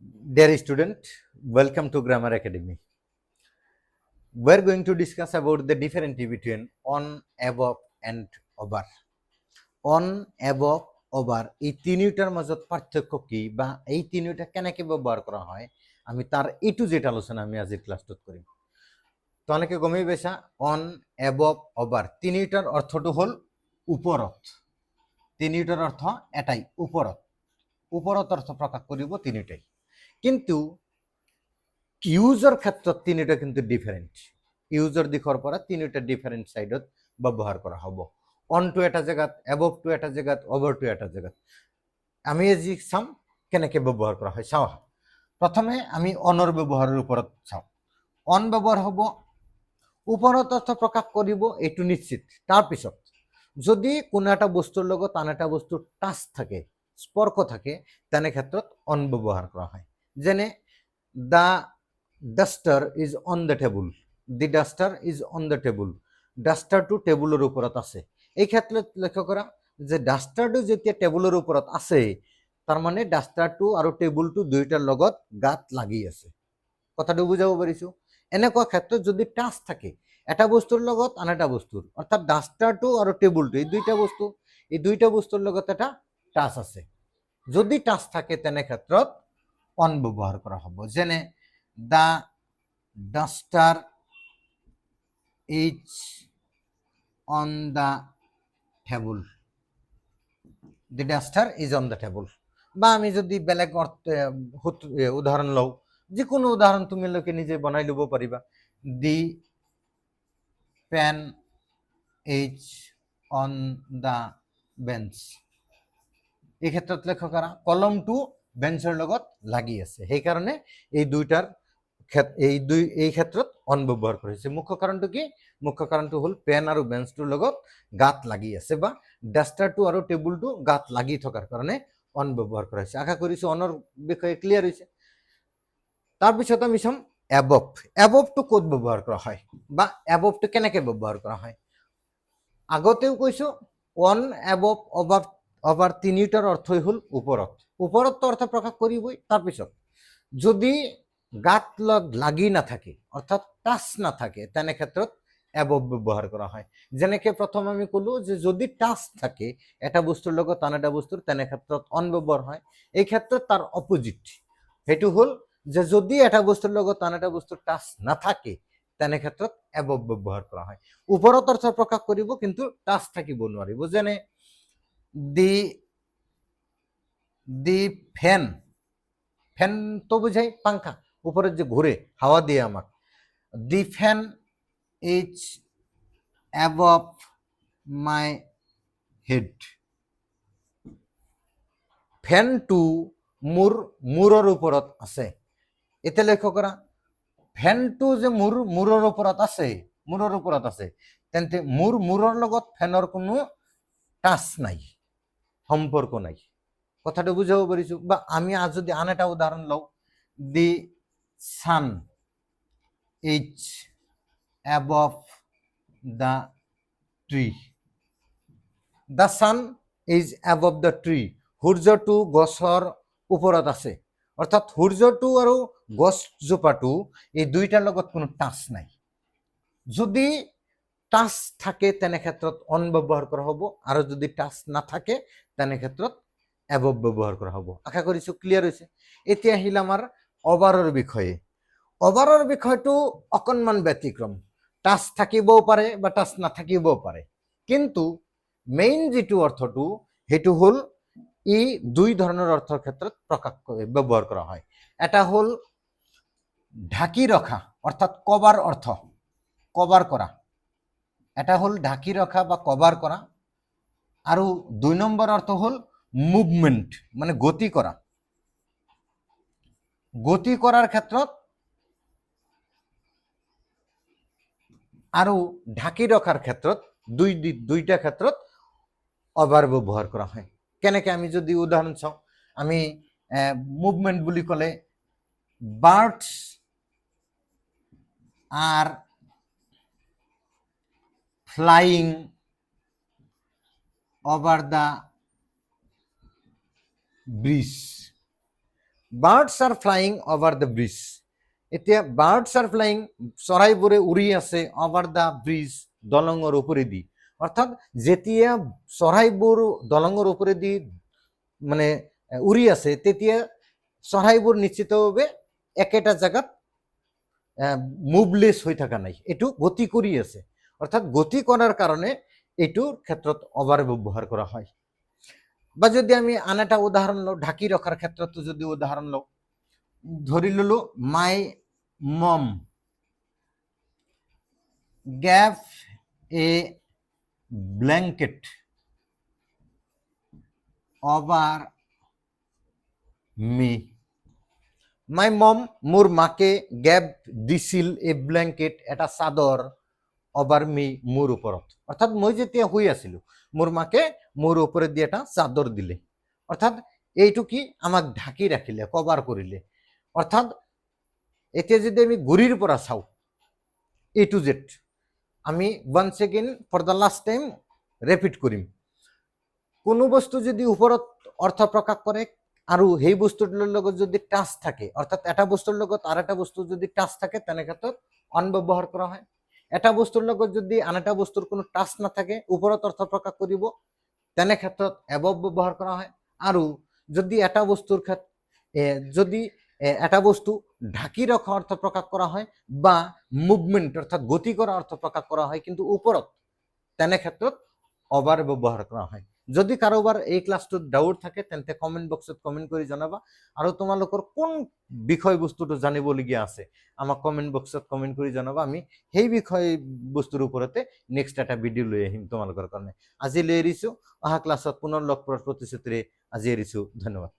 Dear student, welcome to Grammar Academy. We are going to discuss about the difference between on, above and over. On, above, over এই তিনিটার মাজত পার্থক্য কি বা এই তিনিটা কেনেকে ব্যবহার করা হয় আমি তার এ টু জেড আলোচনা আমি আজি ক্লাসটোত কৰিম। তো অনেকে গমেই পাইছা অন, অ্যাবভ, ওভাৰ তিনিটাৰ অৰ্থটো হ'ল ওপৰত। তিনিটাৰ অৰ্থ এটাই ওপৰত। ওপৰত অৰ্থ প্ৰকাশ কৰিব তিনিটাই, কিন্তু ইউজৰ ক্ষেত্ৰত তিনিটা কিন্তু ডিফাৰেন্ট। ইউজৰ দিশৰ পৰা তিনিটা ডিফাৰেন্ট সাইডত ব্যৱহাৰ কৰা হ'ব। অন টু এটা জেগাত, অ্যাবভ টু এটা জেগাত, ওভার টু এটা জেগাত। আমি আজি চাম কেনেকৈ ব্যৱহাৰ কৰা হয়। চাওঁ, প্ৰথমে আমি অনৰ ব্যৱহাৰৰ ওপৰত চাওঁ। অন ব্যৱহাৰ হ'ব ওপৰত অৰ্থ প্ৰকাশ কৰিব, এইটো নিশ্চিত। তাৰপিছত যদি কোনো এটা বস্তুৰ লগত আন এটা বস্তুৰ টাচ থাকে, স্পৰ্শ থাকে, তেনে ক্ষেত্ৰত অন ব্যৱহাৰ কৰা হয়। যেনে the duster is on the table, the duster is on the table, ডাস্টাৰটো টেবুলৰ ওপৰত আছে। এই ক্ষেত্ৰত লক্ষ্য কৰা যে ডাস্টাৰটো যেতিয়া টেবুলৰ ওপৰত আছে, তাৰ মানে ডাস্টাৰটো আৰু টেবুলটো দুইটাৰ লগত গাত লাগি আছে। কথাটো বুজাব পাৰিছো। এনেকুৱা ক্ষেত্ৰত যদি টাচ থাকে এটা বস্তুৰ লগত আন এটা বস্তুৰ, অৰ্থাৎ ডাস্টাৰটো আৰু টেবুলটো এই দুইটা বস্তুৰ লগত এটা টাচ আছে, যদি টাচ থাকে তেনে ক্ষেত্ৰত অন ব্যৱহাৰ কৰা হ'ব। যেনে the duster is on the table, the duster is on the table. বা আমি যদি বেলেগ উদাহৰণ লওঁ, যিকোনো উদাহৰণ তুমি লোকে নিজে বনাই ল'ব পাৰিবা। The pen is on the bench. এই ক্ষেত্ৰত লক্ষ্য কৰা কলমটো বেঞ্চৰ লগত লাগি আছে, সেইকাৰণে এই দুইটাৰ এই ক্ষেত্ৰত অন ব্যৱহাৰ কৰিছে। মুখ্য কাৰণটো কি? মুখ্য কাৰণটো হ'ল পেন আৰু বেঞ্চটোৰ লগত গাত লাগি আছে, বা ডাস্টাৰটো আৰু টেবুলটো গাত লাগি থকাৰ কাৰণে অন ব্যৱহাৰ কৰা হৈছে। আশা কৰিছো অনৰ বিষয়ে ক্লিয়াৰ হৈছে। তাৰপিছত আমি চাম অ্যাবভ। অ্যাবভটো ক'ত ব্যৱহাৰ কৰা হয় বা অ্যাবভটো কেনেকৈ ব্যৱহাৰ কৰা হয়। আগতেও কৈছো অন, অ্যাবভ, ওভাৰ। ওভাৰ তিনিটাৰ অৰ্থই হ'ল ওপৰত। ওপৰত অৰ্থ প্ৰকাশ কৰিবই। তাৰপিছত যদি গাত লাগি নাথাকে, অৰ্থাৎ টাচ নাথাকে, তেনে ক্ষেত্ৰত অ্যাবভ ব্যৱহাৰ কৰা হয়। যেনেকে প্ৰথম আমি ক'লো যে যদি টাচ থাকে এটা বস্তুৰ লগত আন এটা বস্তুৰ, তেনে ক্ষেত্ৰত অন ব্যৱহাৰ হয়। এই ক্ষেত্ৰত তাৰ অপোজিট, সেইটো হ'ল যে যদি এটা বস্তুৰ লগত আন এটা বস্তুৰ টাচ নাথাকে তেনে ক্ষেত্ৰত অ্যাবভ ব্যৱহাৰ কৰা হয়। ওপৰত অৰ্থ প্ৰকাশ কৰিব, কিন্তু টাচ থাকিব নোৱাৰিব। যেনে দি ফ্যান, ফ্যান তো বুঝাই পাংখা, উপরে যে ঘুরে হাওয়া দিয়ে আমাক। The fan is above my head, ফ্যানটো মোৰ মূৰৰ ওপৰত আছে। এতিয়া লক্ষ্য কৰা ফ্যানটো যে মূৰৰ ওপৰত আছে, তেন্তে মূৰৰ লগত ফ্যানৰ কোনো টাচ নাই, সম্পৰ্ক নাই। কথাটো বুঝাব পাৰিছো। বা আমি যদি আন এটা উদাহৰণ লওঁ, the sun is above the tree, the sun is above the tree, সূৰ্যটো গছৰ ওপৰত আছে। অৰ্থাৎ সূৰ্যটো আৰু গছজোপাটো এই দুইটাৰ লগত কোনো টাচ নাই। যদি টাচ থাকে তেনে ক্ষেত্ৰত অন ব্যৱহাৰ কৰা হ'ব, আৰু যদি টাচ নাথাকে তেনে ক্ষেত্ৰত অ্যাবভ ব্যৱহাৰ কৰা হ'ব। আশা কৰিছো ক্লিয়াৰ হৈছে। এতিয়া আহিল আমাৰ ওভাৰৰ বিষয়ে। ওভাৰৰ বিষয়টো অকণমান ব্যতিক্ৰম, টাচ থাকিবও পাৰে বা টাচ নাথাকিবও পাৰে, কিন্তু মেইন যিটো অৰ্থটো সেইটো হ'ল ই দুই ধৰণৰ অৰ্থৰ ক্ষেত্ৰত ব্যৱহাৰ কৰা হয়। এটা হ'ল ঢাকি ৰখা, অৰ্থাৎ কভাৰ অৰ্থ, কভাৰ কৰা। এটা হ'ল ঢাকি ৰখা বা কভাৰ কৰা, আৰু দুই নম্বৰ অৰ্থ হ'ল মুভমেন্ট, মানে গতি কৰা। গতি কৰাৰ ক্ষেত্ৰত আৰু ঢাকি ৰখাৰ ক্ষেত্ৰত দুইটা ক্ষেত্ৰত ওভাৰ ব্যৱহাৰ কৰা হয়। কেনেকে আমি যদি উদাহৰণ চাওঁ, আমি মুভমেন্ট বুলি ক'লে birds are flying over the bridge, birds are flying over the bridge. এতিয়া বাৰ্ডছ আৰ ফ্লাইং, চৰাইবোৰে উৰি আছে অভাৰ দ্য ব্ৰিজ, দলঙৰ ওপৰেদি। অৰ্থাৎ যেতিয়া চৰাইবোৰ দলঙৰ ওপৰেদি মানে উৰি আছে তেতিয়া চৰাইবোৰ নিশ্চিতভাৱে একেটা জায়গাত মুভলেস হৈ থকা নাই, এইটো গতি কৰি আছে। অৰ্থাৎ গতি কৰাৰ কাৰণে এইটোৰ ক্ষেত্ৰত অভাৰ ব্যৱহাৰ কৰা হয়। বা যদি আমি আন এটা উদাহৰণ লওঁ, ঢাকি ৰখাৰ ক্ষেত্ৰতো যদি উদাহৰণ লওঁ, ধৰি ললো মাই মম গেভ এ ব্ল্যাঙ্কেট ওভাৰ মি। মাই মম, মোৰ মাকে, গেভ দিছিল, এ ব্ল্যাঙ্কেট, এটা চাদৰ, ওভাৰ মি, মোৰ ওপৰত। অৰ্থাৎ মই যেতিয়া শুই আছিলো মোৰ মাকে মোৰ ওপৰত দি এটা চাদৰ দিলে। অৰ্থাৎ এইটো কি, আমাক ঢাকি ৰাখিলে, কভাৰ কৰিলে। অৰ্থাৎ এতিয়া যদি আমি গুৰিৰ পৰা চাওঁ, এ টু জেড, আমি once again for the last time repeat কৰিম। কোনো বস্তু যদি ওপৰত অৰ্থ প্ৰকাশ কৰে আৰু সেই বস্তুটোৰ লগত যদি টাচ থাকে, অৰ্থাৎ এটা বস্তুৰ লগত আৰু এটা বস্তু যদি টাচ থাকে তেনে ক্ষেত্ৰত অন ব্যৱহাৰ কৰা হয়। এটা বস্তুৰ লগত যদি আন এটা বস্তুৰ কোনো টাচ নাথাকে, ওপৰত অৰ্থ প্ৰকাশ কৰিব, তেনে ক্ষেত্ৰত এবভ ব্যৱহাৰ কৰা হয়। আৰু যদি এটা বস্তুৰ যদি এটা বস্তু ঢাকি ৰখা অৰ্থ প্ৰকাশ কৰা হয় বা মুভমেন্ট অৰ্থাৎ গতি কৰা অৰ্থ প্ৰকাশ কৰা হয় কিন্তু ওপৰত, তেনে ক্ষেত্ৰত ওভাৰ ব্যৱহাৰ কৰা হয়। যদি কাৰোবাৰ এই ক্লাছটোত ডাউট থাকে তেন্তে কমেন্ট বক্সত কমেন্ট কৰি জনাবা। আৰু তোমালোকৰ কোন বিষয়বস্তুটো জানিবলগীয়া আছে আমাক কমেন্ট বক্সত কমেন্ট কৰি জনাবা। আমি সেই বিষয় বস্তুৰ ওপৰতে নেক্সট এটা ভিডিঅ' লৈ আহিম তোমালোকৰ কাৰণে। আজিলৈ এৰিছো, অহা ক্লাছত পুনৰ লগ পোৱাৰ প্ৰতিশ্ৰুতিৰে আজি এৰিছো। ধন্যবাদ।